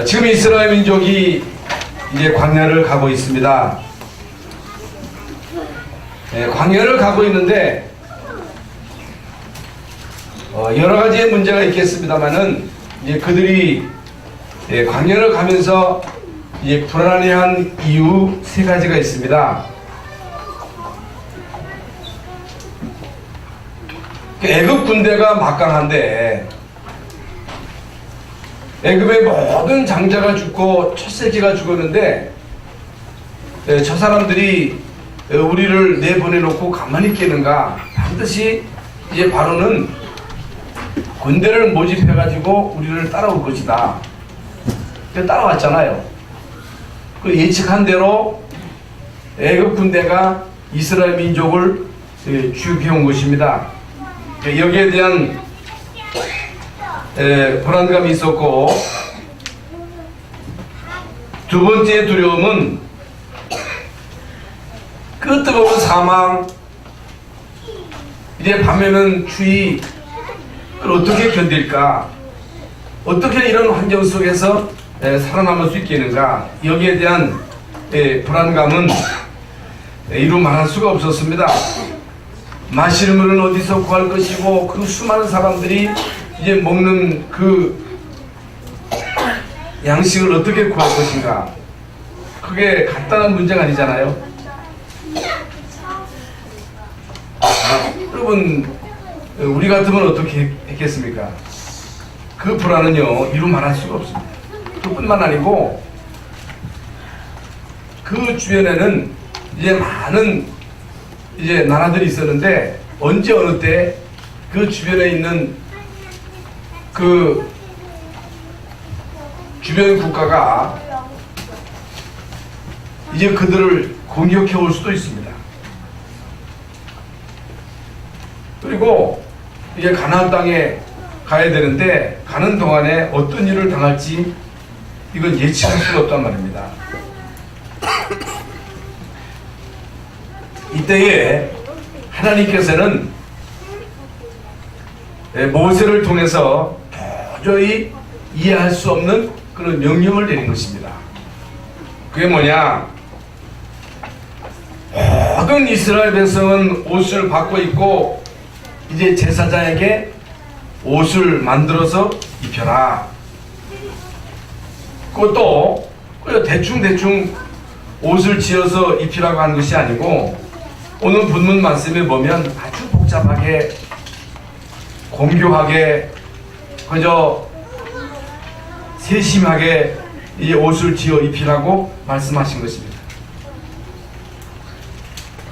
지금 이스라엘 민족이 이제 광야를 가고 있습니다. 광야를 가고 있는데 여러 가지의 문제가 있겠습니다만은 이제 그들이 광야를 가면서 이제 불안해한 이유 세 가지가 있습니다. 애굽 군대가 막강한데 애굽의 모든 장자가 죽고 첫 새끼가 죽었는데 저 사람들이 우리를 내보내놓고 가만히 있겠는가? 반드시 이제 바로는 군대를 모집해가지고 우리를 따라올 것이다. 따라왔잖아요. 그 예측한 대로 애굽 군대가 이스라엘 민족을 죽여온 것입니다. 여기에 대한 불안감이 있었고, 두 번째 두려움은 그 뜨거운 사망, 이제 밤에는 추위, 그걸 어떻게 견딜까? 어떻게 이런 환경 속에서 살아남을 수 있겠는가? 여기에 대한 불안감은 이루 말할 수가 없었습니다. 마실 물은 어디서 구할 것이고, 그 수많은 사람들이 이제 먹는 그 양식을 어떻게 구할 것인가? 그게 간단한 문제가 아니잖아요. 여러분, 우리 같으면 어떻게 했겠습니까? 그 불안은요, 이루 말할 수가 없습니다. 그뿐만 아니고 그 주변에는 이제 많은 이제 나라들이 있었는데, 언제 어느 때 그 주변에 있는 그 주변 국가가 이제 그들을 공격해 올 수도 있습니다. 그리고 이제 가나안 땅에 가야 되는데, 가는 동안에 어떤 일을 당할지 이건 예측할 수가 없단 말입니다. 이때에 하나님께서는 모세를 통해서 도저히 이해할 수 없는 그런 명령을 내린 것입니다. 그게 뭐냐? 모든 이스라엘 백성은 옷을 바꿔 입고 이제 제사장에게 옷을 만들어서 입혀라. 그것도 대충 옷을 지어서 입히라고 하는 것이 아니고, 오늘 본문 말씀에 보면 아주 복잡하게, 공교하게, 그저 세심하게 이 옷을 지어 입히라고 말씀하신 것입니다.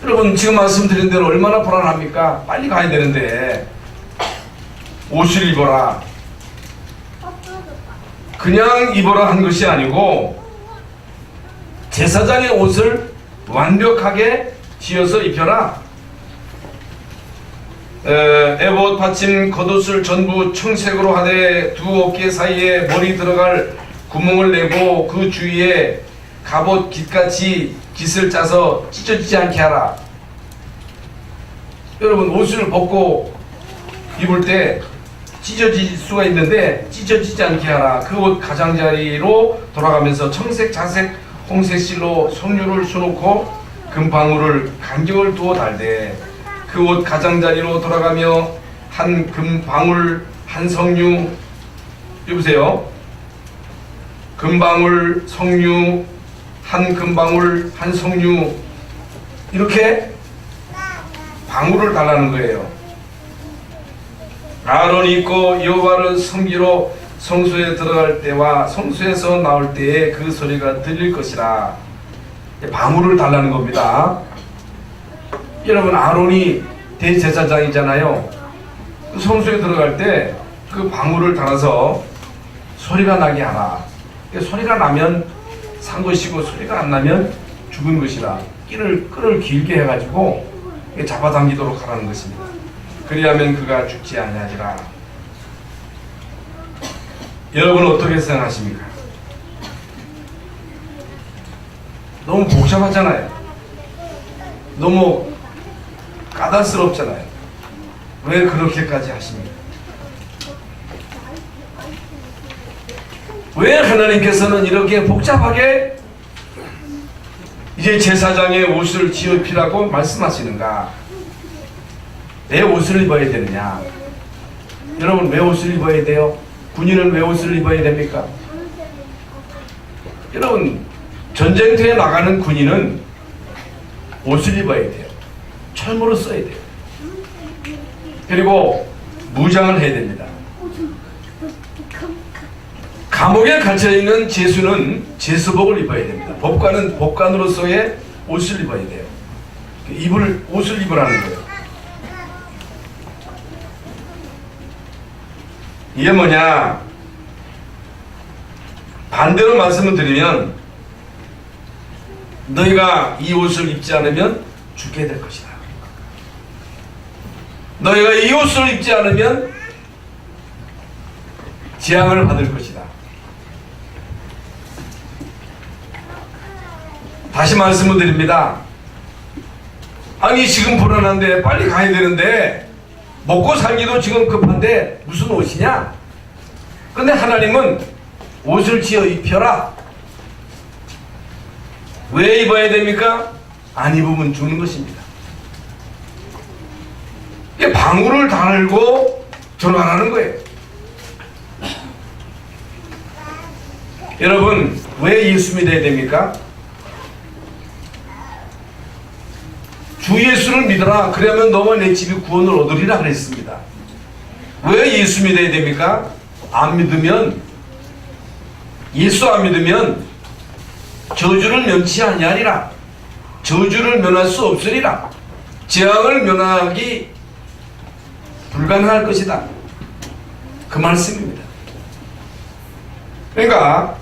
여러분, 지금 말씀드린 대로 얼마나 불안합니까? 빨리 가야 되는데 옷을 입어라, 그냥 입어라 한 것이 아니고, 제사장의 옷을 완벽하게 지어서 입혀라. 에봇 받침 겉옷을 전부 청색으로 하되 두 어깨 사이에 머리 들어갈 구멍을 내고 그 주위에 갑옷 깃같이 깃을 짜서 찢어지지 않게 하라. 여러분, 옷을 벗고 입을 때 찢어질 수가 있는데 찢어지지 않게 하라. 그 옷 가장자리로 돌아가면서 청색, 자색, 홍색 실로 석류를 수놓고 금방울을 간격을 두어 달되, 그 옷 가장자리로 돌아가며 한 금방울 한 석류, 여보세요? 금방울, 석류, 한 금방울 한 석류, 이렇게 방울을 달라는 거예요. 아론이 있고 여호와를 섬기러 성소에 들어갈 때와 성소에서 나올 때에 그 소리가 들릴 것이라. 방울을 달라는 겁니다. 여러분, 아론이 대제사장이잖아요. 그 성소에 들어갈 때 그 방울을 달아서 소리가 나게 하라. 소리가 나면 산 것이고, 소리가 안 나면 죽은 것이라. 끈을 길게 해가지고 잡아당기도록 하라는 것입니다. 그리하면 그가 죽지 아니하리라. 여러분, 어떻게 생각하십니까? 너무 복잡하잖아요. 너무 까다스럽잖아요. 왜 그렇게까지 하십니까? 왜 하나님께서는 이렇게 복잡하게 이제 제사장의 옷을 지어 입히라고 말씀하시는가? 왜 옷을 입어야 되느냐? 여러분, 왜 옷을 입어야 돼요? 군인은 왜 옷을 입어야 됩니까? 여러분, 전쟁터에 나가는 군인은 옷을 입어야 돼요. 철모를 써야 돼요. 그리고 무장을 해야 됩니다. 감옥에 갇혀있는 죄수는 죄수복을 입어야 됩니다. 법관은 법관으로서의 옷을 입어야 돼요. 옷을 입으라는 거예요. 이게 뭐냐? 반대로 말씀을 드리면 너희가 이 옷을 입지 않으면 죽게 될 것이다. 너희가 이 옷을 입지 않으면 재앙을 받을 것이다. 다시 말씀을 드립니다. 아니, 지금 불안한데 빨리 가야 되는데 먹고 살기도 지금 급한데 무슨 옷이냐? 근데 하나님은 옷을 지어 입혀라. 왜 입어야 됩니까? 안 입으면 죽는 것입니다. 이게 방울을 달고 들어가라는 거예요. 여러분, 왜 예수 믿어야 됩니까? 주 예수를 믿어라. 그러면 너와 내 집이 구원을 얻으리라 그랬습니다. 왜 예수 믿어야 됩니까? 안 믿으면, 예수 안 믿으면 저주를 면치 아니하리라. 저주를 면할 수 없으리라. 재앙을 면하기 불가능할 것이다. 그 말씀입니다. 그러니까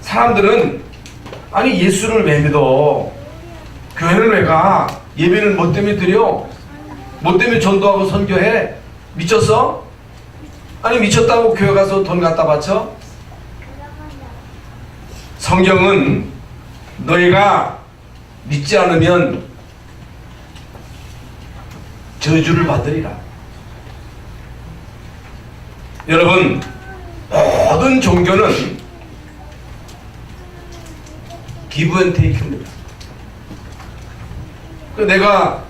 사람들은 아니, 예수를 왜 믿어? 교회를 왜 가? 예배는 뭐 때문에 드려? 뭐 때문에 전도하고 선교해? 미쳤어? 아니, 미쳤다고 교회 가서 돈 갖다 바쳐? 성경은 너희가 믿지 않으면 저주를 받으리라. 여러분, 모든 종교는 기브 앤 테이크입니다. 내가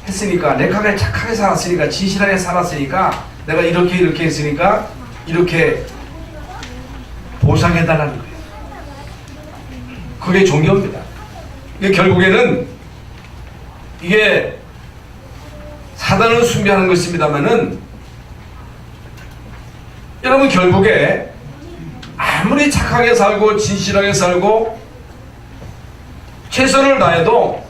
했으니까, 내가 착하게 살았으니까, 진실하게 살았으니까, 내가 이렇게 했으니까 이렇게 보상해달라는 거예요. 그게 종교입니다. 결국에는 이게 사단을 숭배하는 것입니다만은, 여러분, 결국에 아무리 착하게 살고 진실하게 살고 최선을 다해도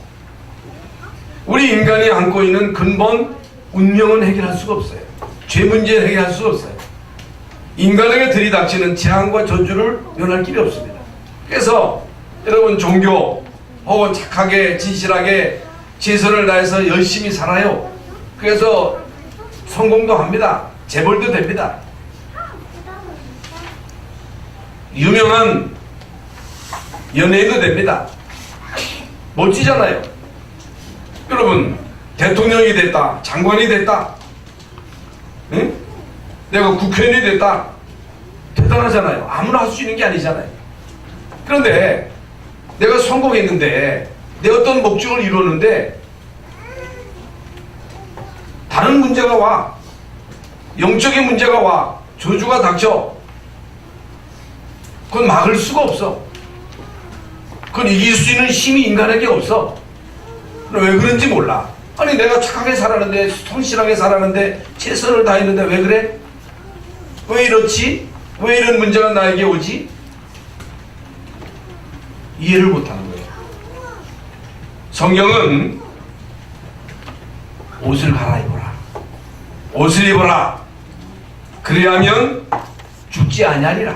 우리 인간이 안고 있는 근본 운명은 해결할 수가 없어요. 죄 문제는 해결할 수가 없어요. 인간에게 들이닥치는 재앙과 저주를 면할 길이 없습니다. 그래서 여러분, 종교 혹은 착하게 진실하게 최선을 다해서 열심히 살아요. 그래서 성공도 합니다. 재벌도 됩니다. 유명한 연예인도 됩니다. 멋지잖아요. 여러분, 대통령이 됐다, 장관이 됐다, 응? 내가 국회의원이 됐다, 대단하잖아요. 아무나 할 수 있는 게 아니잖아요. 그런데 내가 성공했는데, 내 어떤 목적을 이루었는데 다른 문제가 와, 영적인 문제가 와, 저주가 닥쳐. 그건 막을 수가 없어. 그건 이길 수 있는 힘이 인간에게 없어. 왜 그런지 몰라. 아니, 내가 착하게 살았는데, 성실하게 살았는데, 최선을 다했는데 왜 그래? 왜 이렇지? 왜 이런 문제가 나에게 오지? 이해를 못하는 거예요. 성경은 옷을 갈아입어라. 옷을 입어라. 그리하면 죽지 아니하리라.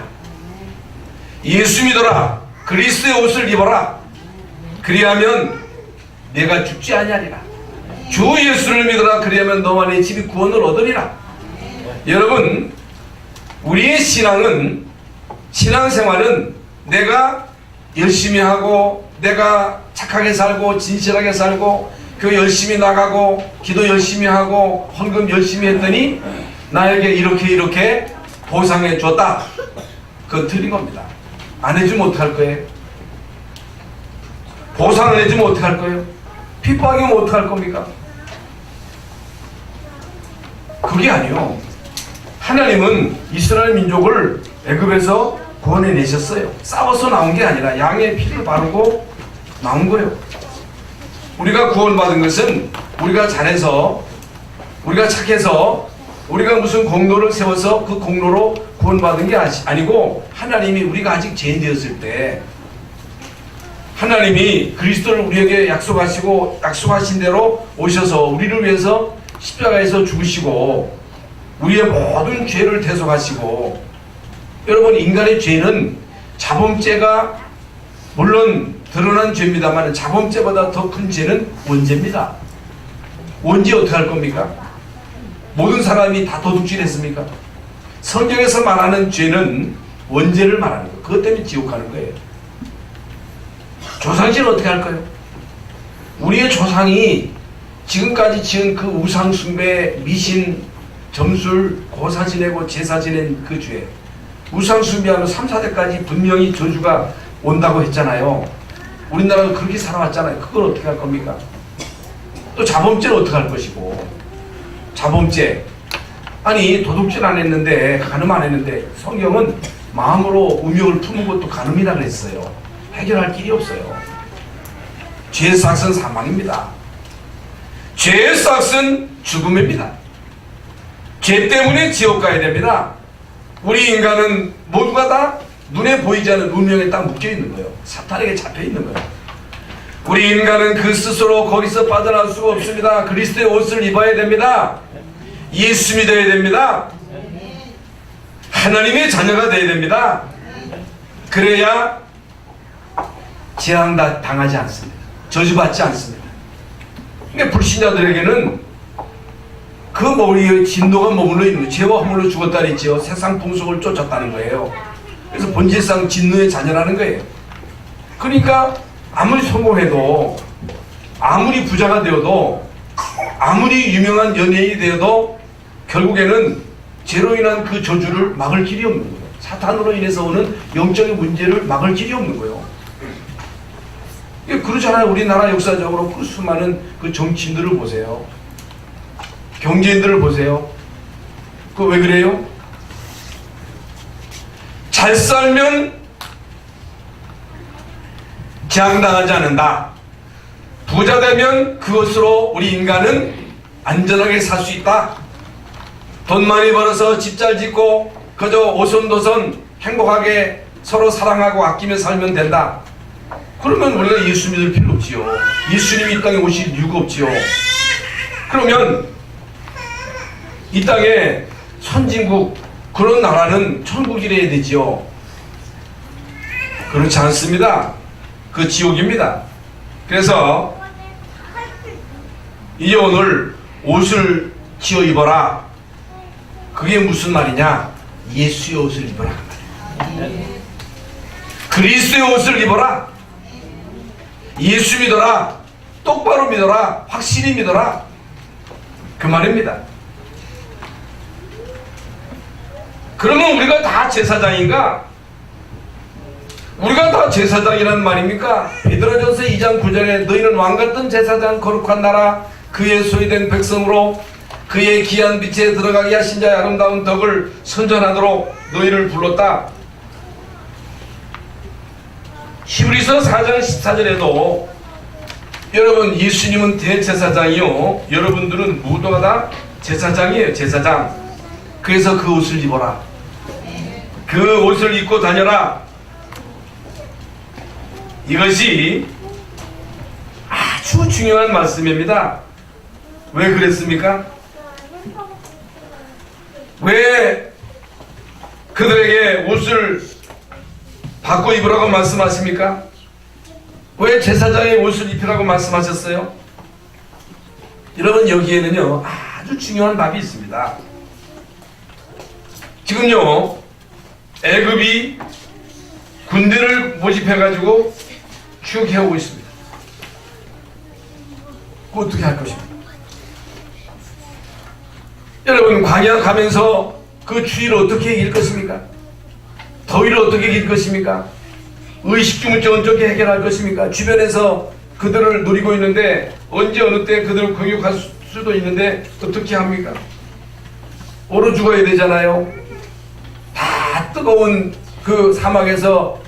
예수 믿어라. 그리스도의 옷을 입어라. 그리하면 내가 죽지 아니하리라. 주 예수를 믿어라. 그리하면 너와 내 집이 구원을 얻으리라. 여러분, 우리의 신앙생활은 내가 열심히 하고, 내가 착하게 살고, 진실하게 살고, 교회 열심히 나가고, 기도 열심히 하고, 헌금 열심히 했더니 나에게 이렇게 보상해 줬다. 그건 틀린 겁니다. 안 해주면 어떡할 거예요? 보상을 해주면 어떡할 거예요? 핍박이면 어떡할 겁니까? 그게 아니요. 하나님은 이스라엘 민족을 애굽에서 구원해 내셨어요. 싸워서 나온 게 아니라 양의 피를 바르고 나온 거예요. 우리가 구원받은 것은 우리가 잘해서, 우리가 착해서, 우리가 무슨 공로를 세워서 그 공로로 구원받은 게 아니고, 하나님이 우리가 아직 죄인 되었을 때 하나님이 그리스도를 우리에게 약속하시고 약속하신 대로 오셔서 우리를 위해서 십자가에서 죽으시고 우리의 모든 죄를 대속하시고, 여러분, 인간의 죄는 자범죄가 물론 드러난 죄입니다만 자범죄보다 더 큰 죄는 원죄입니다. 원죄 어떻게 할 겁니까? 모든 사람이 다 도둑질 했습니까? 성경에서 말하는 죄는 원죄를 말하는 거예요. 그것 때문에 지옥 가는 거예요. 조상신은 어떻게 할까요? 우리의 조상이 지금까지 지은 그 우상 숭배, 미신, 점술, 고사 지내고 제사 지낸 그 죄, 우상 숭배하면 3, 4대까지 분명히 저주가 온다고 했잖아요. 우리나라가 그렇게 살아왔잖아요. 그걸 어떻게 할 겁니까? 또 자범죄는 어떻게 할 것이고, 자범죄, 아니 도둑질 안 했는데, 간음 안 했는데, 성경은 마음으로 음욕을 품은 것도 간음이라 그랬어요. 해결할 길이 없어요. 죄의 삭은 사망입니다. 죄의 삭은 죽음입니다. 죄 때문에 지옥 가야 됩니다. 우리 인간은 모두가 다 눈에 보이지 않는 운명에 딱 묶여 있는 거예요. 사탄에게 잡혀 있는 거예요. 우리 인간은 그 스스로 거기서 빠져나올 수가 없습니다. 그리스도의 옷을 입어야 됩니다. 예수 믿어야 됩니다. 하나님의 자녀가 되어야 됩니다. 그래야 재앙 당하지 않습니다. 저주받지 않습니다. 그러니까 불신자들에게는 그 머리에 진노가 머물러 있는 거예요. 죄와 허물로 죽었다 그랬죠. 세상 풍속을 쫓았다는 거예요. 그래서 본질상 진노의 자녀라는 거예요. 그러니까 아무리 성공해도, 아무리 부자가 되어도, 아무리 유명한 연예인이 되어도 결국에는 죄로 인한 그 저주를 막을 길이 없는 거예요. 사탄으로 인해서 오는 영적인 문제를 막을 길이 없는 거예요. 그렇잖아요. 우리나라 역사적으로 그 수많은 그 정치인들을 보세요. 경제인들을 보세요. 그 왜 그래요? 잘 살면 재앙당하지 않는다. 부자 되면 그것으로 우리 인간은 안전하게 살 수 있다. 돈 많이 벌어서 집 잘 짓고 그저 오손도손 행복하게 서로 사랑하고 아끼며 살면 된다. 그러면 우리가 예수 믿을 필요 없지요. 예수님이 이 땅에 오실 이유가 없지요. 그러면 이 땅에 선진국 그런 나라는 천국이래야 되지요. 그렇지 않습니다. 그 지옥입니다. 그래서 이제 오늘 옷을 지어 입어라. 그게 무슨 말이냐? 예수의 옷을 입어라. 그리스도의 옷을 입어라. 예수 믿어라. 똑바로 믿어라. 확실히 믿어라. 그 말입니다. 그러면 우리가 다 제사장인가? 우리가 다 제사장이란 말입니까? 베드로전서 2장 9절에 너희는 왕같은 제사장 거룩한 나라 그의 소유된 백성으로 그의 귀한 빛에 들어가게 하신 자의 아름다운 덕을 선전하도록 너희를 불렀다. 히브리서 4장 14절에도 여러분 예수님은 대제사장이요 여러분들은 모두가 다 제사장이에요. 제사장. 그래서 그 옷을 입어라. 그 옷을 입고 다녀라. 이것이 아주 중요한 말씀입니다. 왜 그랬습니까? 왜 그들에게 옷을 바꿔 입으라고 말씀하십니까? 왜 제사장의 옷을 입히라고 말씀하셨어요? 여러분 여기에는요 아주 중요한 답이 있습니다. 지금요 애굽이 군대를 모집해가지고 쭉 해오고 있습니다. 그거 어떻게 할 것입니까? 여러분 광야 가면서 그 추위를 어떻게 이길 것입니까? 더위를 어떻게 이길 것입니까? 의식주문증은 어떻게 해결할 것입니까? 주변에서 그들을 누리고 있는데 언제 어느 때 그들을 공격할 수도 있는데 어떻게 합니까? 얼어 죽어야 되잖아요. 다 뜨거운 그 사막에서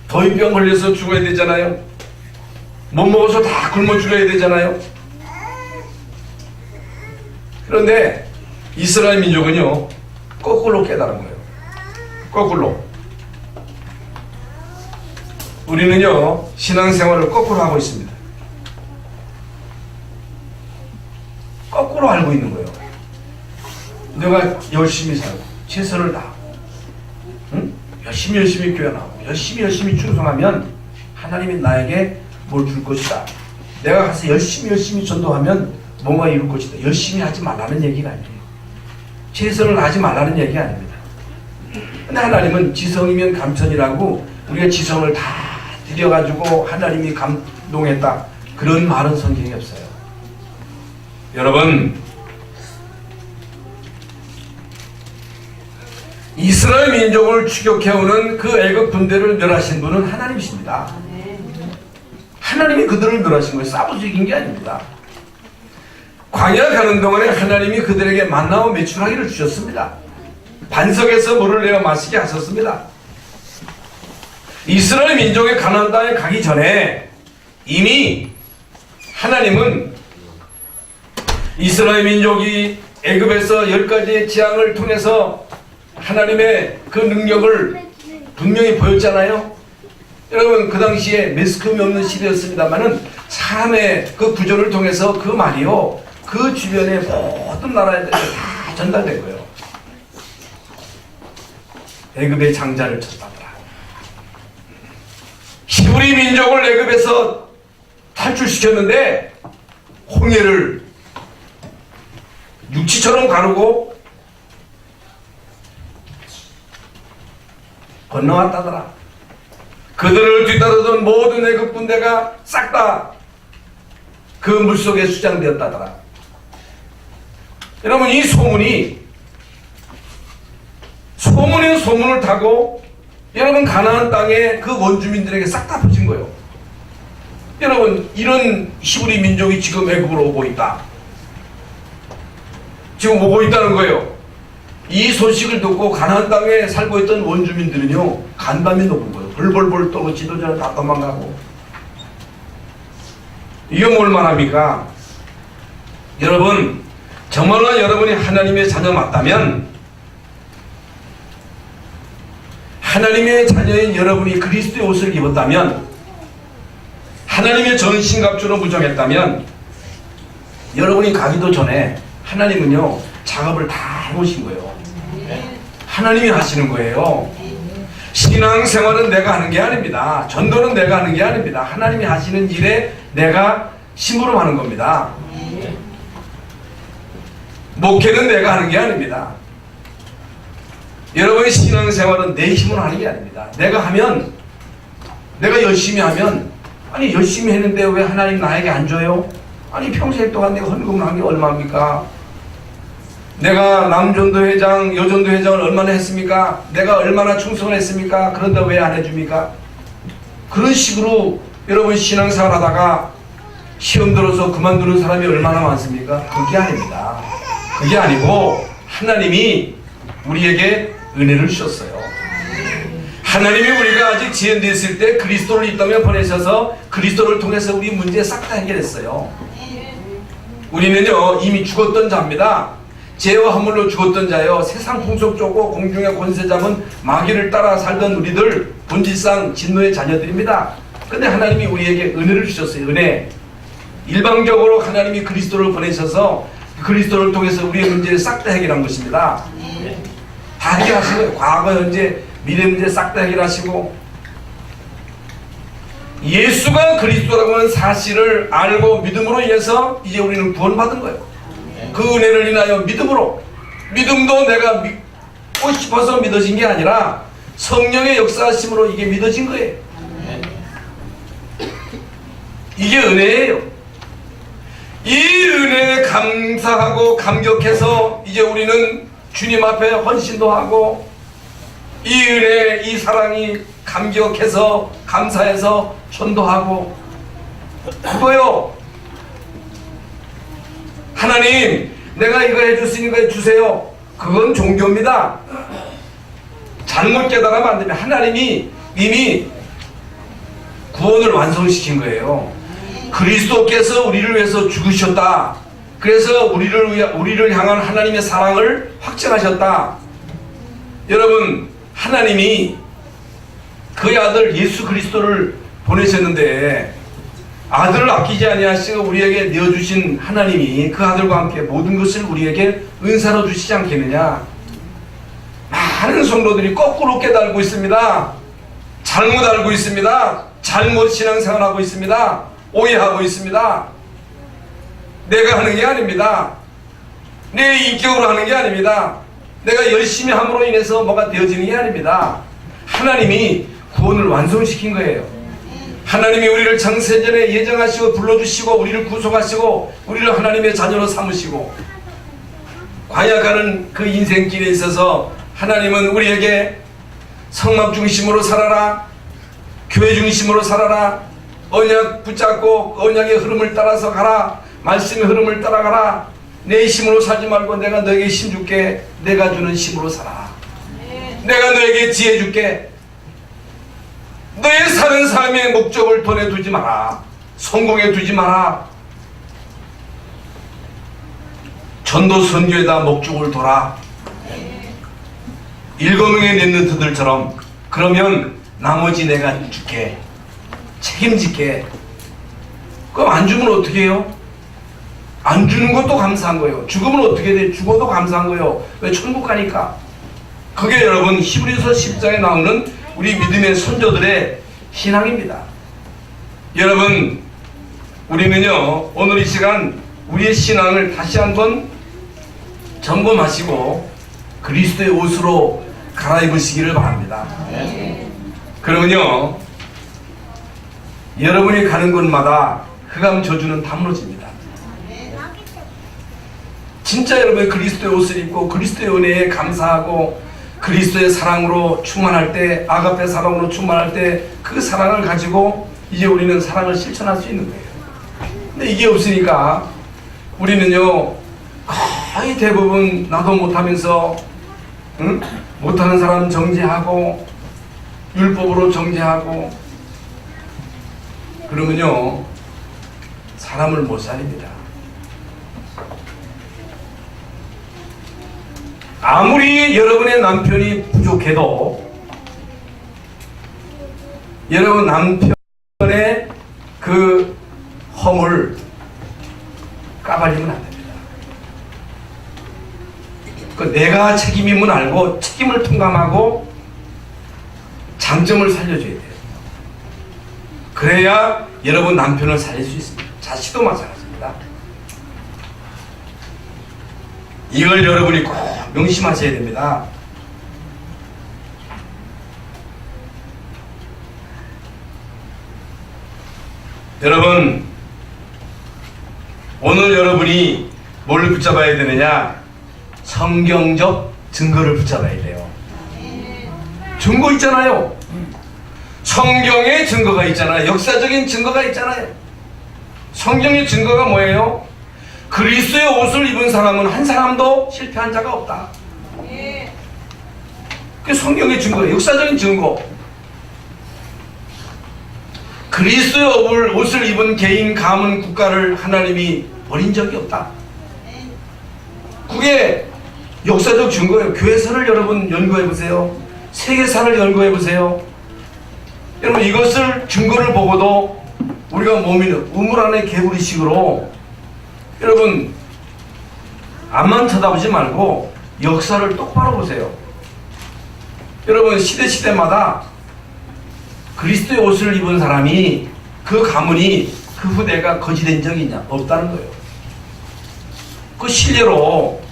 더위병 걸려서 죽어야 되잖아요. 못 먹어서 다 굶어 죽어야 되잖아요. 그런데 이스라엘 민족은요 거꾸로 깨달은 거예요. 거꾸로. 우리는요 신앙생활을 거꾸로 하고 있습니다. 거꾸로 알고 있는 거예요. 내가 열심히 살고 최선을 다하고 열심히 교회 나오고 열심히 충성하면 하나님이 나에게 뭘 줄 것이다. 내가 가서 열심히 전도하면 뭔가 이룰 것이다. 열심히 하지 말라는 얘기가 아니에요. 최선을 하지 말라는 얘기가 아닙니다. 근데 하나님은 지성이면 감천이라고 우리가 지성을 다 들여가지고 하나님이 감동했다. 그런 말은 성경에 없어요. 여러분, 이스라엘 민족을 추격해오는 그 애굽 군대를 멸하신 분은 하나님이십니다. 하나님이 그들을 멸하신 거예요. 싸부지긴 게 아닙니다. 광야 가는 동안에 하나님이 그들에게 만나와 메추라기를 주셨습니다. 반석에서 물을 내어 마시게 하셨습니다. 이스라엘 민족의 가나안 땅에 가기 전에 이미 하나님은 이스라엘 민족이 애굽에서 10가지의 재앙을 통해서 하나님의 그 능력을 분명히 보였잖아요. 여러분, 그 당시에 매스컴이 없는 시대였습니다만은 사람의 그 구조를 통해서 그 말이요 그 주변의 모든 나라에 다 전달된 거예요. 애굽의 장자를 쳤다더라. 히브리 민족을 애굽에서 탈출시켰는데 홍해를 육지처럼 가르고 건너왔다더라. 그들을 뒤따르던 모든 애굽 군대가 싹 다 그 물속에 수장되었다더라. 여러분, 이 소문이 소문을 타고 여러분 가나안 땅에 그 원주민들에게 싹 다 퍼진 거예요. 여러분, 이런 히브리 민족이 지금 애굽으로 오고 있다. 지금 오고 있다는 거예요. 이 소식을 듣고 가나안 땅에 살고 있던 원주민들은요 간담이 높은 거예요. 벌벌벌 떠고 지도자를 다 도망가고. 이게 뭘 말합니까? 여러분, 정말로 여러분이 하나님의 자녀 맞다면, 하나님의 자녀인 여러분이 그리스도의 옷을 입었다면, 하나님의 전신갑주로 무정했다면, 여러분이 가기도 전에 하나님은요 작업을 다 해놓으신 거예요. 하나님이 하시는 거예요. 신앙생활은 내가 하는 게 아닙니다. 전도는 내가 하는 게 아닙니다. 하나님이 하시는 일에 내가 심부름하는 겁니다. 목회는 내가 하는 게 아닙니다. 여러분의 신앙생활은 내 힘으로 하는 게 아닙니다. 내가 하면, 내가 열심히 하면, 아니 열심히 했는데 왜 하나님 나에게 안 줘요? 아니 평생 동안 내가 헌금을 한 게 얼마입니까? 내가 남전도회장, 여전도회장을 얼마나 했습니까? 내가 얼마나 충성을 했습니까? 그런데 왜 안 해줍니까? 그런 식으로 여러분 신앙생활 하다가 시험 들어서 그만두는 사람이 얼마나 많습니까? 그게 아닙니다. 그게 아니고 하나님이 우리에게 은혜를 주셨어요. 하나님이 우리가 아직 지연되어 있을 때 그리스도를 이 땅에 보내셔서 그리스도를 통해서 우리 문제 싹 다 해결했어요. 우리는요 이미 죽었던 자입니다. 죄와 허물로 죽었던 자요, 세상 풍속 쫓고 공중의 권세 잡은 마귀를 따라 살던 우리들 본질상 진노의 자녀들입니다. 근데 하나님이 우리에게 은혜를 주셨어요. 은혜. 일방적으로 하나님이 그리스도를 보내셔서 그리스도를 통해서 우리의 문제를 싹 다 해결한 것입니다. 다 해결하신 거예요. 과거, 현재, 미래 문제 싹 다 해결하시고, 예수가 그리스도라고 하는 사실을 알고 믿음으로 인해서 이제 우리는 구원받은 거예요. 그 은혜를 인하여 믿음으로, 믿음도 내가 믿고 싶어서 믿어진 게 아니라 성령의 역사하심으로 이게 믿어진 거예요. 이게 은혜예요. 이 은혜에 감사하고 감격해서 이제 우리는 주님 앞에 헌신도 하고 이 은혜, 이 사랑이 감격해서 감사해서 전도하고, 그거요. 하나님 내가 이거 해줬으니까 해주세요. 그건 종교입니다. 잘못 깨달으면 안 됩니다. 하나님이 이미 구원을 완성시킨 거예요. 그리스도께서 우리를 위해서 죽으셨다. 그래서 우리를 향한 하나님의 사랑을 확증하셨다. 여러분, 하나님이 그의 아들 예수 그리스도를 보내셨는데 아들을 아끼지 아니하시고 우리에게 내어주신 하나님이 그 아들과 함께 모든 것을 우리에게 은사로 주시지 않겠느냐. 많은 성도들이 거꾸로 깨달고 있습니다. 잘못 알고 있습니다. 잘못 신앙생활하고 있습니다. 오해하고 있습니다. 내가 하는 게 아닙니다. 내 인격으로 하는 게 아닙니다. 내가 열심히 함으로 인해서 뭐가 되어지는 게 아닙니다. 하나님이 구원을 완성시킨 거예요. 하나님이 우리를 창세전에 예정하시고 불러주시고 우리를 구속하시고 우리를 하나님의 자녀로 삼으시고 과약하는 그 인생길에 있어서 하나님은 우리에게 성막 중심으로 살아라, 교회 중심으로 살아라, 언약 붙잡고 언약의 흐름을 따라서 가라, 말씀의 흐름을 따라가라, 내 힘으로 살지 말고 내가 너에게 힘 줄게, 내가 주는 힘으로 살아, 내가 너에게 지혜 줄게. 너의 사는 삶의 목적을 돈에 두지 마라, 성공에 두지 마라. 전도 선교에다 목적을 둬라. 일거능의 랩런트들처럼. 그러면 나머지 내가 줄게, 책임질게. 그럼 안 주면 어떻게 해요? 안 주는 것도 감사한 거예요. 죽으면 어떻게 돼? 죽어도 감사한 거예요. 왜? 천국 가니까. 그게 여러분 히브리서 10장에 나오는 우리 믿음의 선조들의 신앙입니다. 여러분, 우리는요 오늘 이 시간 우리의 신앙을 다시 한번 점검하시고 그리스도의 옷으로 갈아입으시기를 바랍니다. 그러면요 여러분이 가는 곳마다 흑암 저주는 다 무너집니다. 진짜 여러분이 그리스도의 옷을 입고 그리스도의 은혜에 감사하고 그리스도의 사랑으로 충만할 때, 아가페 사랑으로 충만할 때 그 사랑을 가지고 이제 우리는 사랑을 실천할 수 있는 거예요. 근데 이게 없으니까 우리는요 거의 대부분 나도 못하면서 못하는 사람 정죄하고 율법으로 정죄하고 그러면요 사람을 못 살립니다. 아무리 여러분의 남편이 부족해도 여러분 남편의 그 허물 까발리면 안 됩니다. 그 내가 책임임을 알고 책임을 통감하고 장점을 살려줘야 돼요. 그래야 여러분 남편을 살릴 수 있습니다. 자식도 마찬가지입니다. 이걸 여러분이 꼭 명심하셔야 됩니다. 여러분, 오늘 여러분이 뭘 붙잡아야 되느냐? 성경적 증거를 붙잡아야 돼요. 증거 있잖아요. 성경의 증거가 있잖아요. 역사적인 증거가 있잖아요. 성경의 증거가 뭐예요? 그리스도의 옷을 입은 사람은 한 사람도 실패한 자가 없다. 그게 성경의 증거예요. 역사적인 증거. 그리스도의 옷을 입은 개인, 가문, 국가를 하나님이 버린 적이 없다. 그게 역사적 증거예요. 교회사를 여러분 연구해보세요. 세계사를 연구해보세요. 여러분 이것을 증거를 보고도 우리가 몸이는 우물 안에 개구리식으로 여러분 앞만 쳐다보지 말고 역사를 똑바로 보세요. 여러분 시대마다 그리스도의 옷을 입은 사람이 그 가문이 그 후대가 거지된 적이 있냐? 없다는 거예요. 그 실례로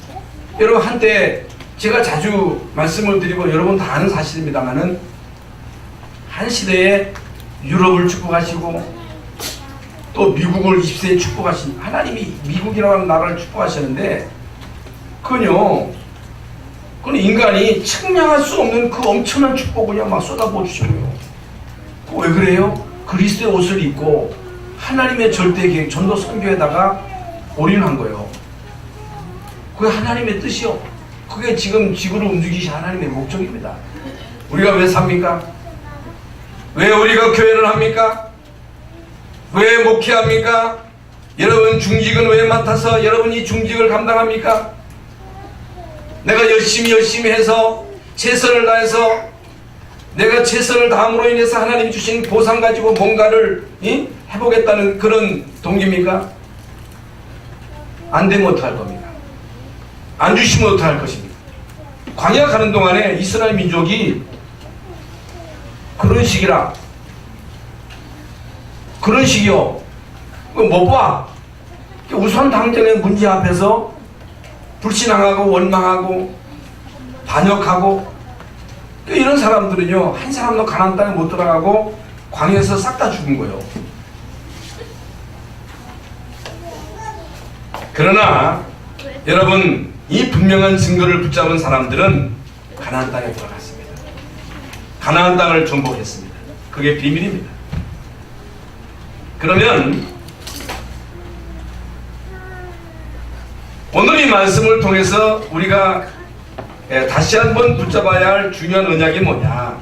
여러분 한때 제가 자주 말씀을 드리고 여러분 다 아는 사실입니다만은 한 시대에 유럽을 축복하시고 또 미국을 20세에 축복하신 하나님이 미국이라는 나라를 축복하셨는데 그건요 그건 인간이 측량할 수 없는 그 엄청난 축복을 그냥 막 쏟아부어 주신 거예요. 왜 그래요? 그리스도의 옷을 입고 하나님의 절대 계획, 전도 선교에다가 올인한 거예요. 그게 하나님의 뜻이요. 그게 지금 지구를 움직이신 하나님의 목적입니다. 우리가 왜 삽니까? 왜 우리가 교회를 합니까? 왜 목회합니까? 여러분 중직은 왜 맡아서 여러분이 중직을 감당합니까? 내가 열심히 해서 최선을 다해서 내가 최선을 다함으로 인해서 하나님 주신 보상 가지고 뭔가를 해보겠다는 그런 동기입니까? 안 되면 어떡할 겁니까? 안 주시면 어떡할 것입니까? 광야 가는 동안에 이스라엘 민족이 그런 식이라 그런 식이요. 못 봐. 우선 당전의 문제 앞에서 불신앙하고 원망하고 반역하고 이런 사람들은요 한 사람도 가나안 땅에 못 들어가고 광야에서 싹 다 죽은 거예요. 그러나 여러분 이 분명한 증거를 붙잡은 사람들은 가나안 땅에 들어갔습니다. 가나안 땅을 정복했습니다. 그게 비밀입니다. 그러면 오늘 이 말씀을 통해서 우리가 다시 한번 붙잡아야 할 중요한 언약이 뭐냐?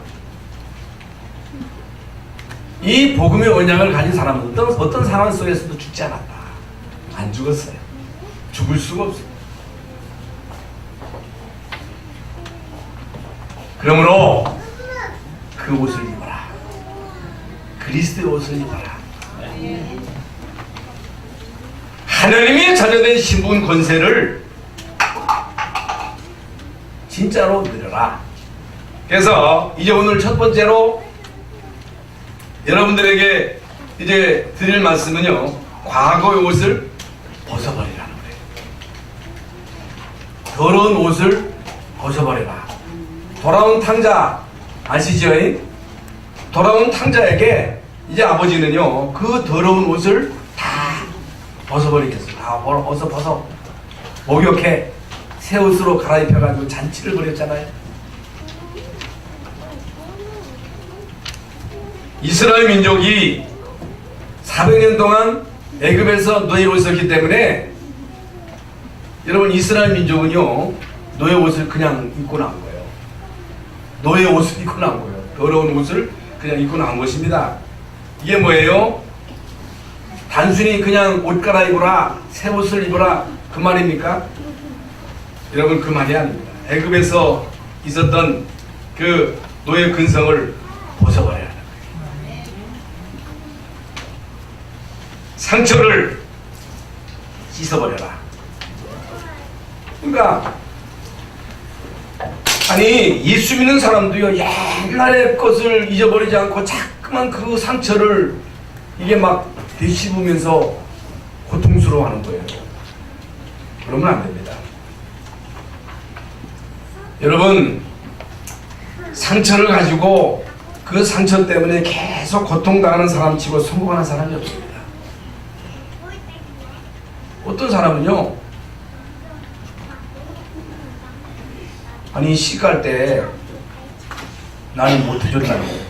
이 복음의 언약을 가진 사람은 어떤 상황 속에서도 죽지 않았다. 안 죽었어요. 죽을 수가 없어요. 그러므로 그 옷을 입어라. 그리스도의 옷을 입어라. 하나님의 자녀된 신분 권세를 진짜로 누려라. 그래서 이제 오늘 첫 번째로 여러분들에게 이제 드릴 말씀은요, 과거의 옷을 벗어버리라는 거예요. 더러운 옷을 벗어버리라. 돌아온 탕자 아시죠? 돌아온 탕자에게 이제 아버지는요 그 더러운 옷을 다 벗어버리겠어요. 다 벗어 목욕해 새 옷으로 갈아입혀가지고 잔치를 벌였잖아요. 이스라엘 민족이 400년 동안 애굽에서 노예로 있었기 때문에 여러분 이스라엘 민족은요 노예 옷을 그냥 입고 나온 거예요. 노예 옷을 입고 나온 거예요. 더러운 옷을 그냥 입고 나온 것입니다. 이게 뭐예요? 단순히 그냥 옷 갈아입으라, 새 옷을 입어라 그 말입니까? 여러분 그 말이 아닙니다. 애굽에서 있었던 그 노예 근성을 벗어버려야 합니다. 상처를 씻어버려라. 그러니까 아니 예수 믿는 사람도요 옛날의 것을 잊어버리지 않고 자꾸만 그 상처를 이게 막 되씹으면서 고통스러워하는 거예요. 그러면 안 됩니다. 여러분 상처를 가지고 그 상처 때문에 계속 고통당하는 사람 치고 성공하는 사람이 없습니다. 어떤 사람은요 아니 시갈 때 나를 못 해줬다는 거예요.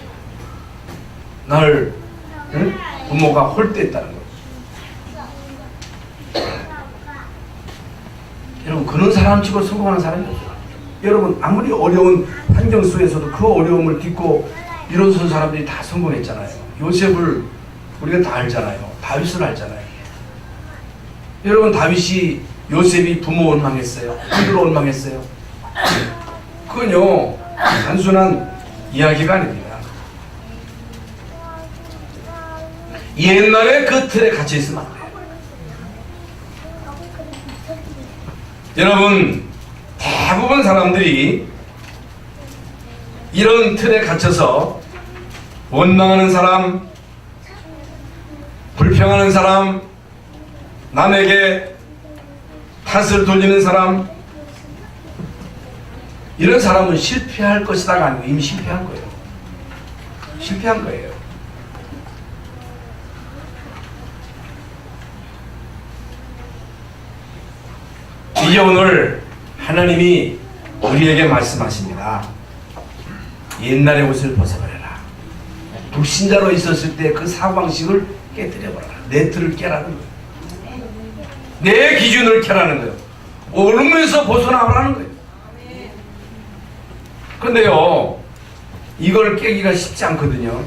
나를 부모가 홀대했다는 거예요. 여러분 그런 사람 치고 성공하는 사람이 없어요. 여러분 아무리 어려운 환경 속에서도 그 어려움을 딛고 일어선 사람들이 다 성공했잖아요. 요셉을 우리가 다 알잖아요. 다윗을 알잖아요. 여러분 다윗이 요셉이 부모 원망했어요. 아들 원망했어요. 그건요 단순한 이야기가 아닙니다. 옛날에 그 틀에 갇혀 있으면 안 돼요. 여러분 대부분 사람들이 이런 틀에 갇혀서 원망하는 사람, 불평하는 사람, 남에게 탓을 돌리는 사람, 이런 사람은 실패할 것이다가 아니고 이미 실패한 거예요. 실패한 거예요. 이제 오늘 하나님이 우리에게 말씀하십니다. 옛날의 옷을 벗어버려라. 불신자로 있었을 때 그 사고방식을 깨뜨려버려라. 내 틀을 깨라는 거예요. 내 기준을 깨라는 거예요. 옳음에서 벗어나라는 거예요. 그런데요, 이걸 깨기가 쉽지 않거든요.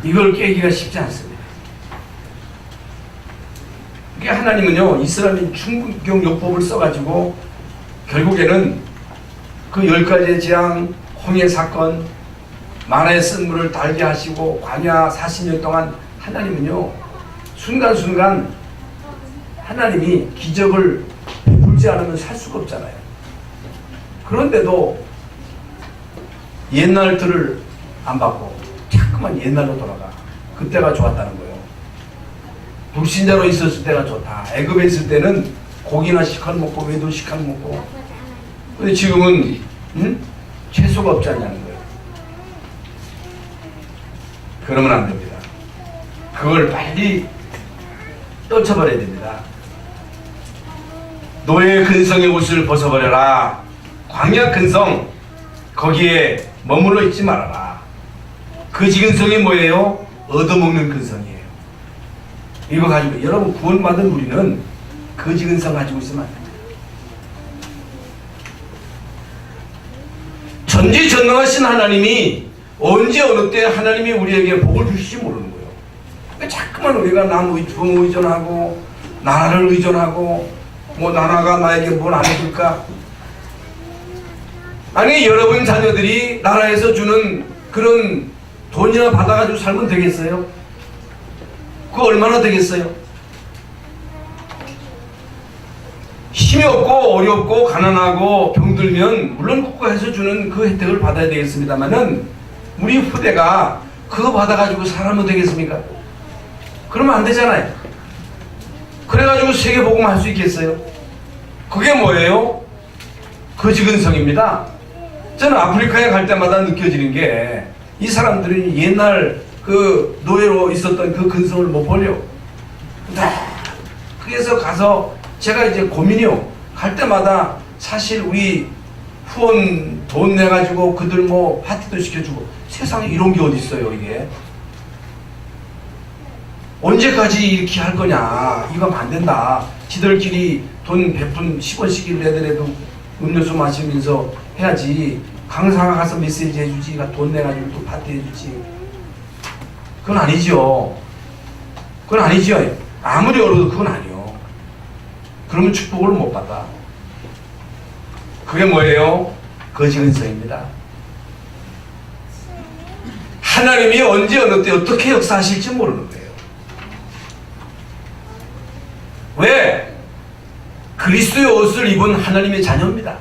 이걸 깨기가 쉽지 않습니다. 그게 하나님은요, 이스라엘 충격요법을 써가지고 결국에는 그 10가지의 재앙, 홍해 사건, 만화의 쓴 물을 달게 하시고 광야 40년 동안 하나님은요, 순간순간 하나님이 기적을 베풀지 않으면 살 수가 없잖아요. 그런데도 옛날 틀을 안 받고 자꾸만 옛날로 돌아가. 그때가 좋았다는 거예요. 불신자로 있었을 때가 좋다. 애굽에 있을 때는 고기나 식한 먹고 외도 식한 먹고. 근데 지금은 채소가 없지 않냐는 거예요. 그러면 안 됩니다. 그걸 빨리 떨쳐버려야 됩니다. 노예 근성의 옷을 벗어버려라. 광야 근성, 거기에 머물러 있지 말아라. 거지 근성이 뭐예요? 얻어먹는 근성이에요. 이거 가지고 여러분 구원받은 우리는 거지 근성 가지고 있으면 안 됩니다. 전지전능하신 하나님이 언제 어느 때 하나님이 우리에게 복을 주실지 모르는 거예요. 그러니까 자꾸만 우리가 남 의존하고 나라를 의존하고 뭐 나라가 나에게 뭘 안 해줄까? 아니 여러분 자녀들이 나라에서 주는 그런 돈이나 받아가지고 살면 되겠어요? 그거 얼마나 되겠어요? 힘이 없고 어렵고 가난하고 병들면 물론 국가에서 주는 그 혜택을 받아야 되겠습니다만은 우리 후대가 그거 받아가지고 살면 되겠습니까? 그러면 안 되잖아요. 그래가지고 세계복음 할 수 있겠어요? 그게 뭐예요? 거지근성입니다. 저는 아프리카에 갈 때마다 느껴지는 게 이 사람들이 옛날 그 노예로 있었던 그 근성을 못 버려. 그래서 가서 제가 이제 고민이요. 갈 때마다 사실 우리 후원 돈 내가지고 그들 뭐 파티도 시켜주고 세상에 이런 게 어디 있어요 이게. 언제까지 이렇게 할 거냐. 이거 하면 안 된다. 지들끼리 돈 100푼 10원씩을 내더라도 음료수 마시면서 해야지. 강사가 가서 메시지 해주지. 돈 내가지고 또 파티 해주지. 그건 아니죠. 그건 아니죠. 아무리 어려도 그건 아니요. 그러면 축복을 못 받아. 그게 뭐예요? 거지근성입니다. 하나님이 언제 어느 때 어떻게 역사하실지 모르는 거예요. 왜? 그리스도의 옷을 입은 하나님의 자녀입니다.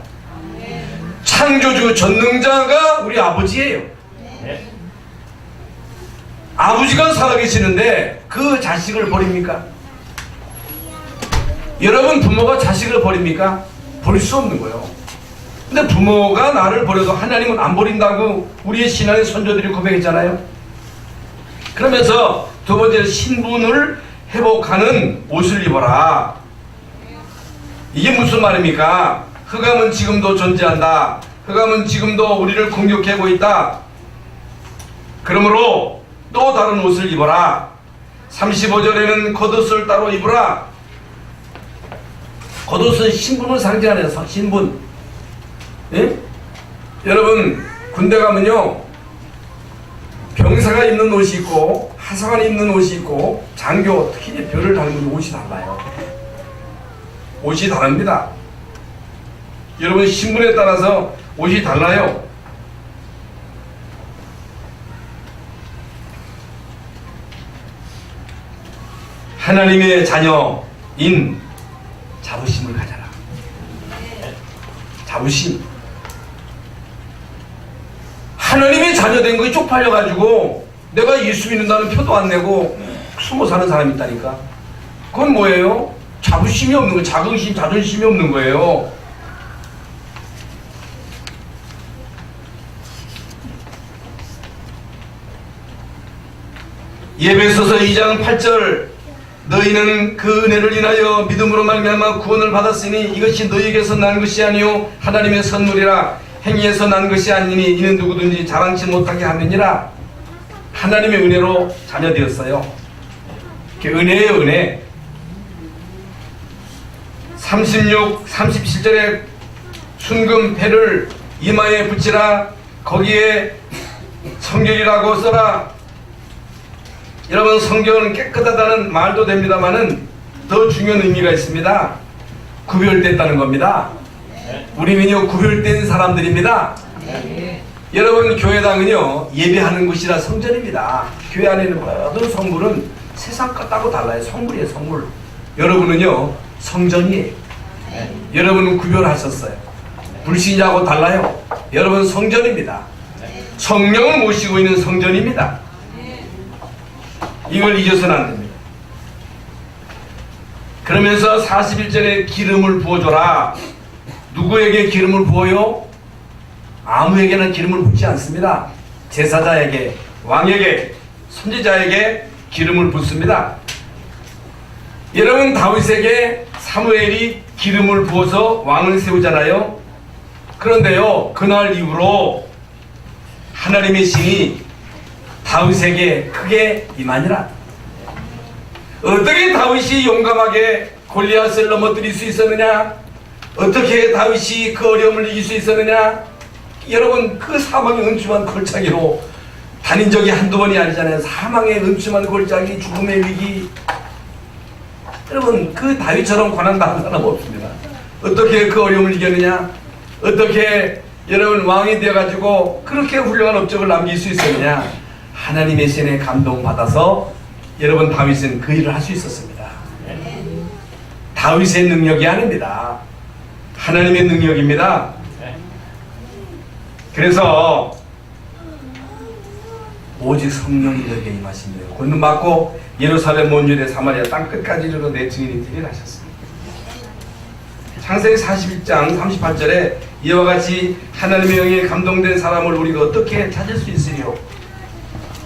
창조주 전능자가 우리 아버지예요. 아버지가 살아계시는데 그 자식을 버립니까? 여러분 부모가 자식을 버립니까? 버릴 수 없는 거예요. 근데 부모가 나를 버려도 하나님은 안 버린다고 우리의 신앙의 선조들이 고백했잖아요. 그러면서 두 번째는 신분을 회복하는 옷을 입어라. 이게 무슨 말입니까? 흑암은 지금도 존재한다. 흑암은 지금도 우리를 공격하고 있다. 그러므로 또 다른 옷을 입어라. 35절에는 겉옷을 따로 입으라. 겉옷은 신분을 상징하는 신분. 예? 여러분 군대 가면요 병사가 입는 옷이 있고 하사관이 입는 옷이 있고 장교 특히 별을 닮은 옷이 달라요. 옷이 다릅니다. 여러분 신분에 따라서 옷이 달라요. 하나님의 자녀인 자부심을 가져라. 자부심. 하나님의 자녀된 거에 쪽팔려가지고 내가 예수 믿는다는 표도 안 내고 숨어 사는 사람이 있다니까. 그건 뭐예요? 자부심이 없는 거예요. 자긍심, 자존심이 없는 거예요. 예배소서 2장 8절 너희는 그 은혜를 인하여 믿음으로 말미암아 구원을 받았으니 이것이 너희에게서 난 것이 아니요 하나님의 선물이라. 행위에서 난 것이 아니니 이는 누구든지 자랑치 못하게 함이니라. 하나님의 은혜로 자녀되었어요. 은혜예요, 은혜. 37절에 순금 패를 이마에 붙이라. 거기에 성결이라고 써라. 여러분, 성경은 깨끗하다는 말도 됩니다만은 더 중요한 의미가 있습니다. 구별됐다는 겁니다. 우리는요, 구별된 사람들입니다. 여러분, 교회당은요 예배하는 곳이라 성전입니다. 교회 안에 있는 모든 성물은 세상 것하고 달라요. 성물이에요, 성물. 여러분은요 성전이에요. 여러분은 구별하셨어요. 불신자하고 달라요. 여러분 성전입니다. 성령을 모시고 있는 성전입니다. 이걸 잊어서는 안 됩니다. 그러면서 41절에 기름을 부어줘라. 누구에게 기름을 부어요? 아무에게나 기름을 붓지 않습니다. 제사자에게, 왕에게, 선지자에게 기름을 붓습니다. 여러분, 다윗에게 사무엘이 기름을 부어서 왕을 세우잖아요. 그런데요, 그날 이후로 하나님의 신이 다윗에게 크게 임하니라. 어떻게 다윗이 용감하게 골리앗을 넘어뜨릴 수 있었느냐? 어떻게 다윗이 그 어려움을 이길 수 있었느냐? 여러분, 그 사망의 음침한 골짜기로 다닌 적이 한두 번이 아니잖아요. 사망의 음침한 골짜기, 죽음의 위기. 여러분, 그 다윗처럼 고난당한 사람 없습니다. 어떻게 그 어려움을 이겼느냐? 어떻게 여러분 왕이 되어가지고 그렇게 훌륭한 업적을 남길 수 있었느냐? 하나님의 신에 감동받아서 여러분, 다윗은 그 일을 할 수 있었습니다. 다윗의 능력이 아닙니다. 하나님의 능력입니다. 그래서 오직 성령이 너에게 임하시며 권능 받고 예루살렘 온 유대 사마리아 땅 끝까지 이르러 내 증인이 되리라 하셨습니다. 창세기 41장 38절에 이와 같이 하나님의 영에 감동된 사람을 우리가 어떻게 찾을 수 있으리요?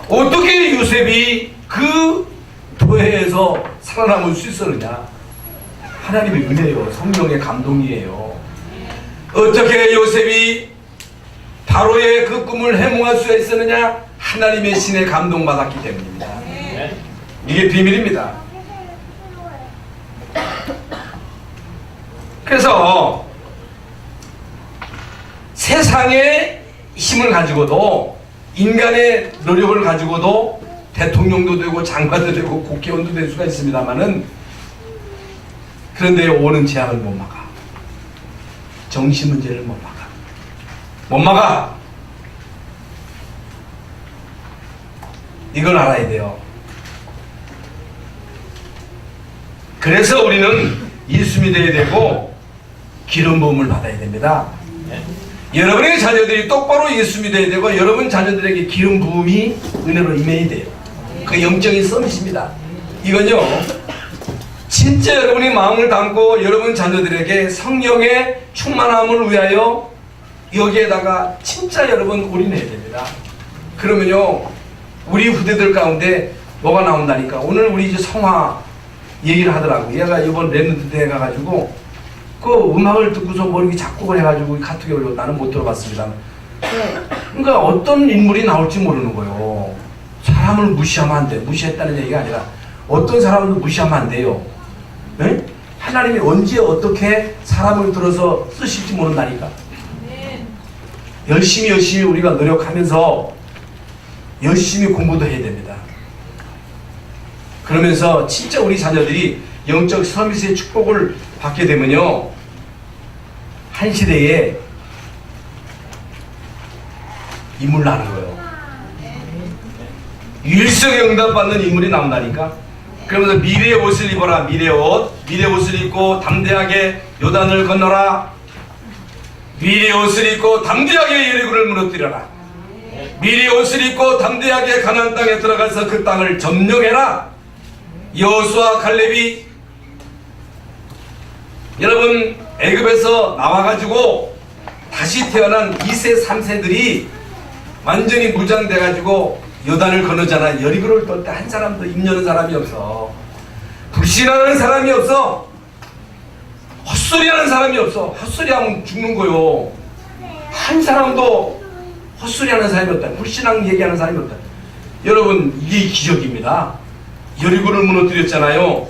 어떻게 요셉이 그 도회에서 살아남을 수 있었느냐? 하나님의 은혜요, 성령의 감동이에요. 어떻게 요셉이 바로의 그 꿈을 해몽할 수가 있었느냐? 하나님의 신에 감동받았기 때문입니다. 이게 비밀입니다. 그래서 세상의 힘을 가지고도, 인간의 노력을 가지고도 대통령도 되고 장관도 되고 국회의원도 될 수가 있습니다만은, 그런데 오는 재앙을 못 막아. 정신 문제를 못 막아. 못 막아. 이걸 알아야 돼요. 그래서 우리는 예수님이 되어야 되고 기름 부음을 받아야 됩니다. 여러분의 자녀들이 똑바로 예수님이 되어야 되고, 여러분 자녀들에게 기름 부음이 은혜로 임해야 돼요. 그 영적인 서밋입니다. 이건요, 진짜 여러분이 마음을 담고 여러분 자녀들에게 성령의 충만함을 위하여 여기에다가 진짜 여러분 올인해야 됩니다. 그러면요, 우리 후대들 가운데 뭐가 나온다니까. 오늘 우리 이제 성화 얘기를 하더라고. 얘가 이번 랩런트 대회 가가지고 그 음악을 듣고서 뭐 이렇게 작곡을 해가지고 카톡에 올려. 나는 못 들어봤습니다. 그러니까 어떤 인물이 나올지 모르는 거예요. 사람을 무시하면 안 돼. 무시했다는 얘기가 아니라 어떤 사람을 무시하면 안 돼요. 네? 하나님이 언제 어떻게 사람을 들어서 쓰실지 모른다니까. 열심히 우리가 노력하면서 열심히 공부도 해야 됩니다. 그러면서 진짜 우리 자녀들이 영적 서밋의 축복을 받게 되면요, 한 시대에 인물 나는 거예요. 일성에 응답받는 인물이 나온다니까. 그러면서 미래의 옷을 입어라. 미래의 옷을 입고 담대하게 요단을 건너라. 미래의 옷을 입고 담대하게 여리고를 무너뜨려라. 미래의 옷을 입고 담대하게 가나안 땅에 들어가서 그 땅을 점령해라. 여호수아 갈렙이 여러분 애굽에서 나와가지고 다시 태어난 2세 3세들이 완전히 무장돼가지고 요단을 건너잖아. 여리고를 떨 때 한 사람도 입 여는 사람이 없어. 불신하는 사람이 없어. 헛소리하는 사람이 없어. 헛소리하면 죽는 거요. 한 사람도 헛소리하는 사람이 없다. 불신앙 얘기하는 사람이 없다. 여러분, 이게 기적입니다. 여리고를 무너뜨렸잖아요.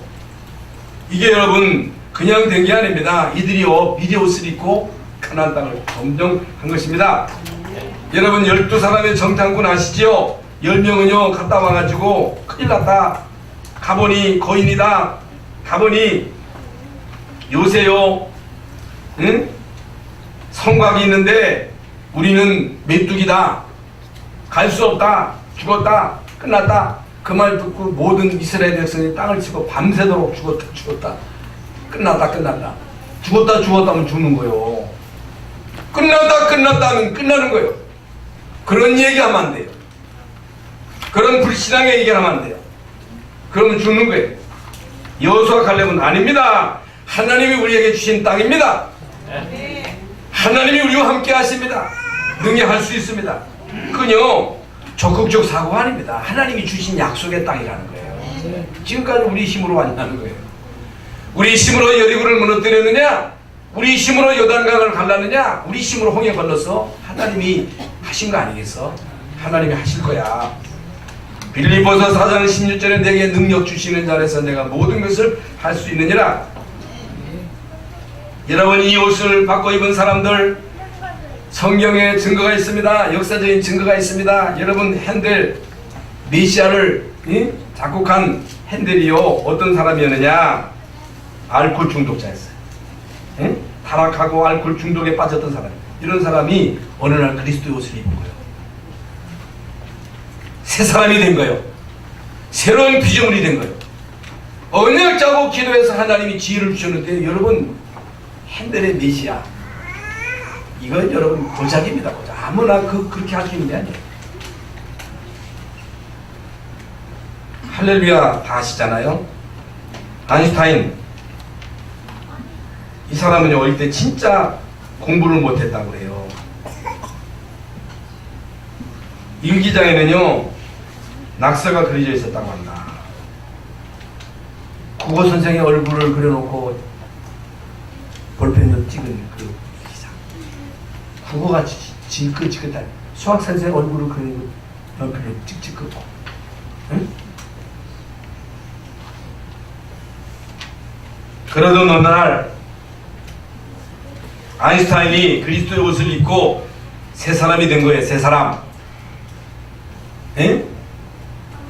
이게 여러분 그냥 된 게 아닙니다. 이들이요 미리 옷을 입고 가나안 땅을 점령한 것입니다. 여러분 12사람의 정탐꾼 아시지요? 10명은요 갔다 와가지고 큰일 났다. 가보니 거인이다. 가보니 요새요 응? 성곽이 있는데 우리는 메뚜기다. 갈 수 없다. 죽었다. 끝났다. 그 말 듣고 모든 이스라엘 백성이 땅을 치고 밤새도록 죽었다. 끝났다. 죽었다 하면 죽는 거예요. 끝났다 하면 끝나는 거예요. 그런 얘기하면 안 돼요. 그런 불신앙의 얘기를 하면 안 돼요. 그러면 죽는 거예요. 여호수아 갈렙은 아닙니다. 하나님이 우리에게 주신 땅입니다. 하나님이 우리와 함께 하십니다. 능력할 수 있습니다. 그건요 적극적 사고가 아닙니다. 하나님이 주신 약속의 땅이라는 거예요. 지금까지 우리 힘으로 아니라는 거예요. 우리 힘으로 여리고를 무너뜨렸느냐? 우리 힘으로 요단강을 갈랐느냐? 우리 힘으로 홍해 건너서 하나님이 하신 거 아니겠어? 하나님이 하실 거야. 빌립보서 4장 16절에 내게 능력 주시는 자에서 내가 모든 것을 할 수 있느니라. 여러분 이 옷을 바꿔 입은 사람들 성경에 증거가 있습니다. 역사적인 증거가 있습니다. 여러분 핸델 메시아를 작곡한 핸델이요 어떤 사람이었느냐? 알코올 중독자였어요. 타락하고 알코올 중독에 빠졌던 사람. 이런 사람이 어느 날 그리스도의 옷을 입은 거예요. 새 사람이 된 거예요. 새로운 피조물이 된 거예요. 언약 짜고 기도해서 하나님이 지혜를 주셨는데 여러분 핸델의 메시아 이건 여러분 고작입니다. 고작. 아무나 그렇게 할 수 있는 게 아니에요. 할렐루야 다 아시잖아요. 아인슈타인 이 사람은요 어릴 때 진짜 공부를 못했다고 그래요. 일기장에는요 낙서가 그려져 있었다고 한다. 국어 선생의 얼굴을 그려놓고 볼펜으로 찍은 그 기사. 국어가 지긋지긋한 수학 선생 얼굴을 그리고 연필로 찍찍 긋고. 응? 그러던 어느 날 아인슈타인이 그리스도의 옷을 입고 새 사람이 된 거예요. 새 사람. 에?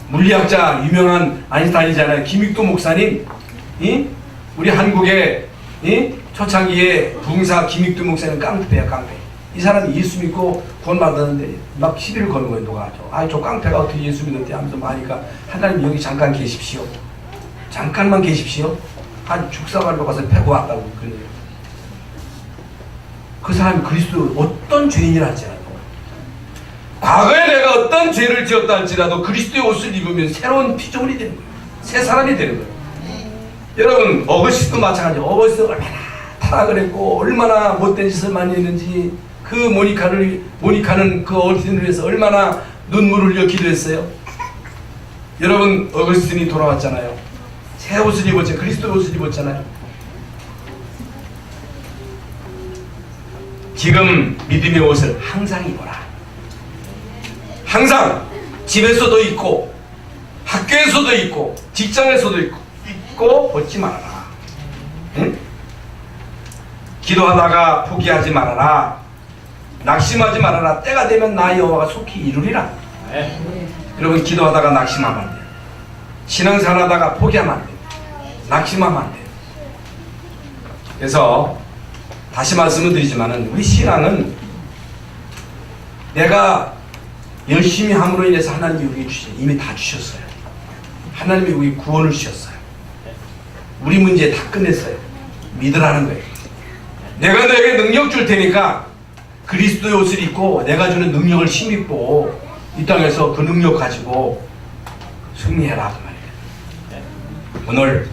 물리학자 유명한 아인슈타인이잖아요. 김익도 목사님. 우리 한국의 초창기에 부흥사 김익도 목사님 깡패야 깡패. 이 사람이 예수 믿고 구원받았는데 막 시비를 거는 거예요. 누가 저 깡패가 어떻게 예수 믿었대 하면서 하니까 하나님 여기 잠깐 계십시오. 잠깐만 계십시오. 한 죽사발로 가서 패고 왔다고 그래요. 그 사람이 그리스도 어떤 죄인이라 할지라도 과거에 내가 어떤 죄를 지었다 할지라도 그리스도의 옷을 입으면 새로운 피조물이 되는 거예요. 새 사람이 되는 거예요. 여러분 어거스틴도 마찬가지예요. 어거스틴 얼마나 타락을 했고 얼마나 못된 짓을 많이 했는지 그 모니카는 그 어거스틴을 위해서 얼마나 눈물을 흘려 기도했어요. 여러분 어거스틴이 돌아왔잖아요. 새 옷을 입었잖아요. 그리스도의 옷을 입었잖아요. 지금 믿음의 옷을 항상 입어라. 항상 집에서도 입고 학교에서도 입고 직장에서도 입고 벗지 말아라. 응? 기도하다가 포기하지 말아라. 낙심하지 말아라. 때가 되면 나 여호와가 속히 이루리라. 네. 여러분 기도하다가 낙심하면 안 돼요. 신앙생활하다가 포기하면 안 돼요. 낙심하면 안 돼요. 그래서 다시 말씀을 드리지만은 우리 신앙은 내가 열심히 함으로 인해서 하나님이 우리에게 이미 다 주셨어요. 하나님이 우리 구원을 주셨어요. 우리 문제 다 끝냈어요. 믿으라는 거예요. 내가 너에게 능력 줄 테니까 그리스도의 옷을 입고 내가 주는 능력을 힘입고 이 땅에서 그 능력 가지고 승리해라 그 말이에요. 오늘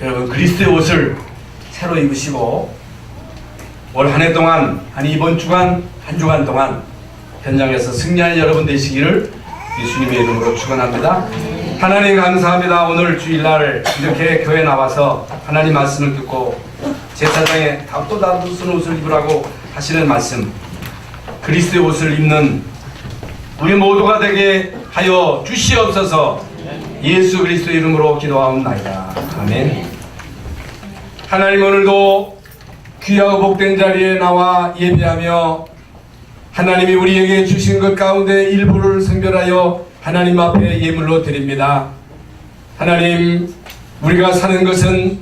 여러분 그리스도의 옷을 새로 입으시고 올 한 해 동안 아니 이번 주간 한 주간 동안 현장에서 승리하는 여러분 되시기를 예수님의 이름으로 축원합니다. 하나님 감사합니다. 오늘 주일날 이렇게 교회 나와서 하나님 말씀을 듣고 제사장에 닭도 다루슨 옷을 입으라고 하시는 말씀, 그리스도의 옷을 입는 우리 모두가 되게 하여 주시옵소서. 예수 그리스도 이름으로 기도하옵나이다. 아멘. 하나님, 오늘도 귀하고 복된 자리에 나와 예배하며 하나님이 우리에게 주신 것 가운데 일부를 선별하여 하나님 앞에 예물로 드립니다. 하나님, 우리가 사는 것은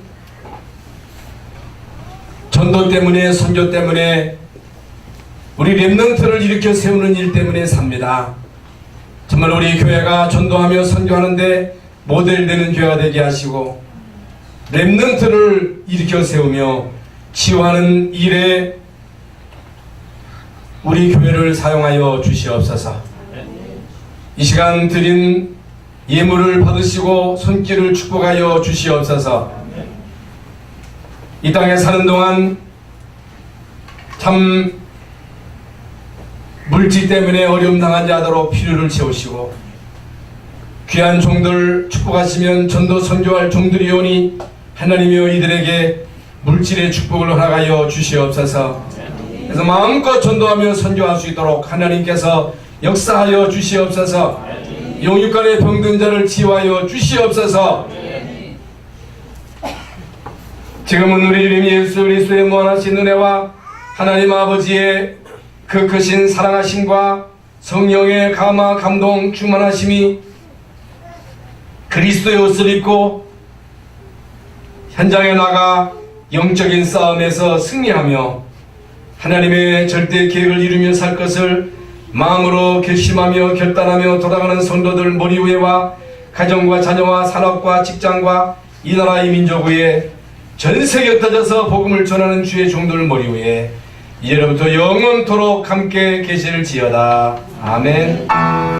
전도 때문에, 선교 때문에, 우리 렘넌트를 일으켜 세우는 일 때문에 삽니다. 정말 우리 교회가 전도하며 선교하는데 모델되는 교회가 되게 하시고 렘넌트를 일으켜 세우며 치유하는 일에 우리 교회를 사용하여 주시옵소서. 이 시간 드린 예물을 받으시고 손길을 축복하여 주시옵소서. 이 땅에 사는 동안 참 물질 때문에 어려움 당한 자도록 필요를 채우시고 귀한 종들 축복하시면 전도 선교할 종들이 오니 하나님이여 이들에게 물질의 축복을 허락하여 주시옵소서. 그래서 마음껏 전도하며 선교할 수 있도록 하나님께서 역사하여 주시옵소서. 영육간의 병든 자를 치유하여 주시옵소서. 지금은 우리 주님 예수 그리스도의 무한하신 은혜와 하나님 아버지의 그 크신 사랑하심과 성령의 감화 감동 충만하심이 그리스도의 옷을 입고 현장에 나가 영적인 싸움에서 승리하며 하나님의 절대 계획을 이루며 살 것을 마음으로 결심하며 결단하며 돌아가는 성도들 머리 위에와 가정과 자녀와 산업과 직장과 이 나라 이 민족 위에 전 세계에 흩어져서 복음을 전하는 주의 종들 머리 위에 이제로부터 영원토록 함께 계실지어다. 아멘.